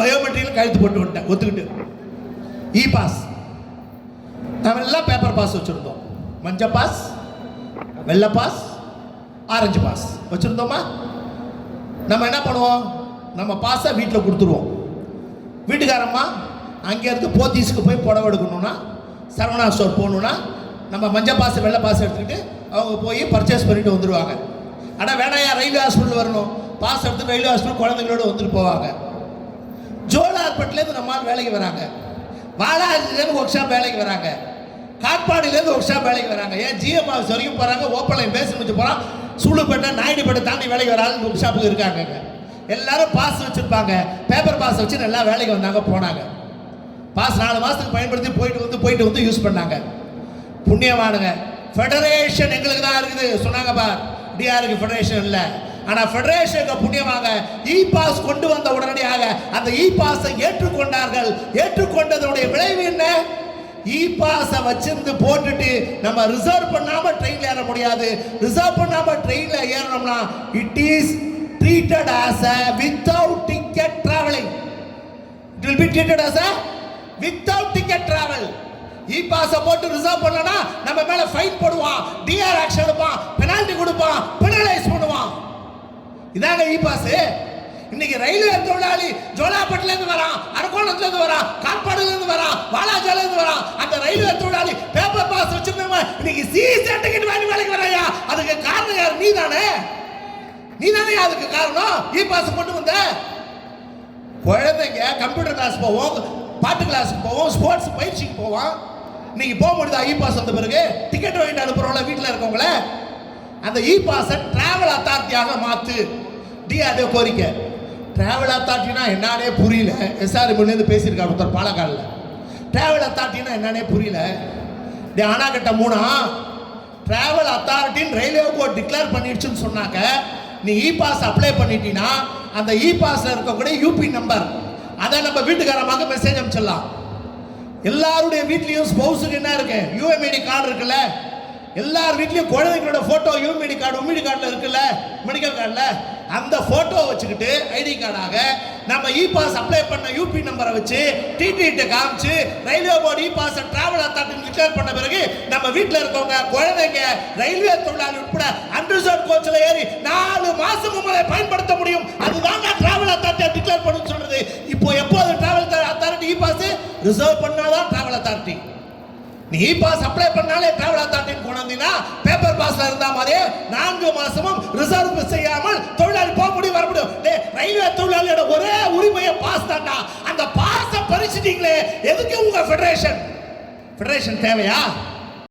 பயோமெட்ரியில் கழுத்து போட்டு விட்டேன் ஒத்துக்கிட்டு. இ பாஸ் நம்ம எல்லாம் பேப்பர் பாஸ் வச்சுருந்தோம். மஞ்சள் பாஸ், வெள்ளை பாஸ், ஆரஞ்சு பாஸ் வச்சுருந்தோமா? நம்ம என்ன பண்ணுவோம்? நம்ம பாஸை வீட்டில் கொடுத்துருவோம். வீட்டுக்காரம்மா அங்கேருந்து போத்தீஸுக்கு போய் புடவை எடுக்கணும்னா, சரவணா ஸ்டோர் போகணுன்னா நம்ம மஞ்சள் பாஸ் வெள்ளை பாஸ் எடுத்துக்கிட்டு அவங்க போய் பர்ச்சேஸ் பண்ணிட்டு வந்துடுவாங்க. ஆனால் வேணாயா ரயில்வே ஹாஸ்பிட்டல் வரணும், பாஸ் எடுத்து ரயில்வே ஹாஸ்பிட்டல் குழந்தைங்களோட வந்துட்டு போவாங்க. ஜோலார்பேட்டிலேருந்து நம்மால் வேலைக்கு வராங்க, வாலாஜிலேருந்து ஒர்க் ஷாப் வேலைக்கு வராங்க, காட்பாடியிலேருந்து ஒர்க் ஷாப் வேலைக்கு வராங்க, ஏன் ஜிஎம் ஆஃபீஸ் வரைக்கும் போகிறாங்க, ஓப்பன்லைன் பேசி முடிச்சு போகிறான், சூளுப்பேட்டை நாயுடுபேட்டை தாண்டி வேலைக்கு வராங்க ஒர்க் ஷாப்புக்கு இருக்காங்க. எல்லாரும் பாஸ் வச்சுருப்பாங்க, பேப்பர் பாஸ் வச்சு நல்லா வேலைக்கு வந்தாங்க போனாங்க. பாஸ் 4 மாதத்துக்கு பயன்படுத்தி போயிட்டு வந்து யூஸ் பண்ணாங்க. புண்ணியமானுங்க, ஃபெடரேஷன் எங்களுக்கு தான் இருக்குது சொன்னாங்க பார், டிஆருக்கு ஃபெடரேஷன் இல்லை. ஆனால் ஃபெடரேஷனுக்கு புண்ணியமாக இ பாஸ் கொண்டு வந்த உடனடியாக அந்த இ பாஸை ஏற்றுக்கொண்டார்கள். ஏற்றுக்கொண்டதனுடைய விளைவு என்ன? இ பாஸை வச்சிருந்து போட்டுட்டு நம்ம ரிசர்வ் பண்ணாம ட்ரெயின்ல ஏற முடியாது. ரிசர்வ் பண்ணாம ட்ரெயின்ல ஏறணும்னா it is treated as a without ticket traveling. It will be treated as a without ticket travel. இ பாஸை போட்டு ரிசர்வ் பண்ணனா நம்ம மேல ஃபைன் போடுவான், டிஆர் ஆக்ஷன் எடுப்பான், பெனால்டி கொடுப்பான், பெனலைஸ் பண்ணுவான். இதாங்க இ பாஸ். இன்னைக்கு ரயில்வே தொழிலாளி ஜோலாப்பட்டில இருந்து வரான், அரக்கோணத்துல இருந்து வரான், காட்பாடில இருந்து வரான், வாலாஜால இருந்து வரான். அந்த ரயில்வே தொழிலாளி பேப்பர் பாஸ் வச்சிருந்தவன் இன்னைக்கு சிசி டிக்கெட் வாங்கி வேலைக்கு வராயா? அதுக்கு காரணம் யார்? நீதானே அதுக்கு காரணம். இ பாஸ் கொண்டு வந்த குழந்தைங்க கம்ப்யூட்டர் கிளாஸ் போவோம், பாட்டு கிளாஸுக்கு போவோம், ஸ்போர்ட்ஸ் பயிற்சிக்கு போவோம். இன்னைக்கு போக முடியுதா? இ பாஸ் வந்த பிறகு டிக்கெட் வாங்கிட்டு அனுப்புறோம்ல வீட்டில் இருக்கவங்கள, அந்த இ பாஸை டிராவல் அத்தாரிட்டியாக மாற்று. டிஆர்டிஓ கோரிக்கை. டிராவல் அத்தாரிட்டினா என்னன்னே புரியல. எஸ்ஆர்எம்லேருந்து பேசியிருக்காரு ஒருத்தர் பாலக்காடில். டிராவல் அத்தாரிட்டினா என்னன்னே புரியல. ஆனாகட்ட 3 டிராவல் அத்தாரிட்டின்னு ரயில்வே போர்ட் டிக்ளேர் பண்ணிடுச்சுன்னு சொன்னாங்க. நீ இ பாஸ் அப்ளை பண்ணிட்டீங்கன்னா அந்த இ பாஸ்ல இருக்கக்கூடிய யூபி நம்பர் அதை நம்ம வீட்டுக்காரமாக மெசேஜ் அனுப்பிச்சிடலாம். எல்லாருடைய வீட்லயும் ஸ்பௌஸுக்கு என்ன இருக்கு? யூஎம்ஐடி கார்டு இருக்குல்ல. எல்லார் வீட்லயும் குழந்தைங்களோட போட்டோ யூஎம்ஐடி கார்டு உமிடி கார்டுல இருக்குல்ல, மெடிக்கல் கார்டுல. அந்த போட்டோ வச்சுக்கிட்டு ஐடி கார்டாக நம்ம இ பாஸ் அப்ளை பண்ண யூபி நம்பரை வச்சு டிடிட்ட காமிச்சு railway board e pass travel authority declare பண்ண பிறகு நம்ம வீட்டில் இருக்கவங்க குழந்தைங்க ரயில்வே தொழிலாளி உட்பட அன்ரிசர்வ் கோச்ல ஏறி 4 மாசமும் அதை பயன்படுத்த முடியும். அதுதான் டிராவல் அத்தாரிட்டி டிக்ளேர் பண்ணு சொல்றது. இப்போ எப்போது travel authority e pass reserve பண்ணாதான் டிராவல் அத்தாரிட்டி. நீ இ பாஸ் அப்ளை பண்ணாலே டிராவல் அத்தாரிட்டி கொண்டாந்தீங்கன்னா பேப்பர் பாஸ்ல இருந்தா மாதிரி 4 மாசமும் ரிசர்வ் செய்யாமல் தொழிலாளி போக முடியும், வர முடியும். ரயில்வே தொழிலாளியோட ஒரே உரிமையை பாஸ் தாண்டா. அந்த பாஸை பறிச்சிட்டீங்களே, எதுக்கு உங்க ஃபெடரேஷன் தேவையா?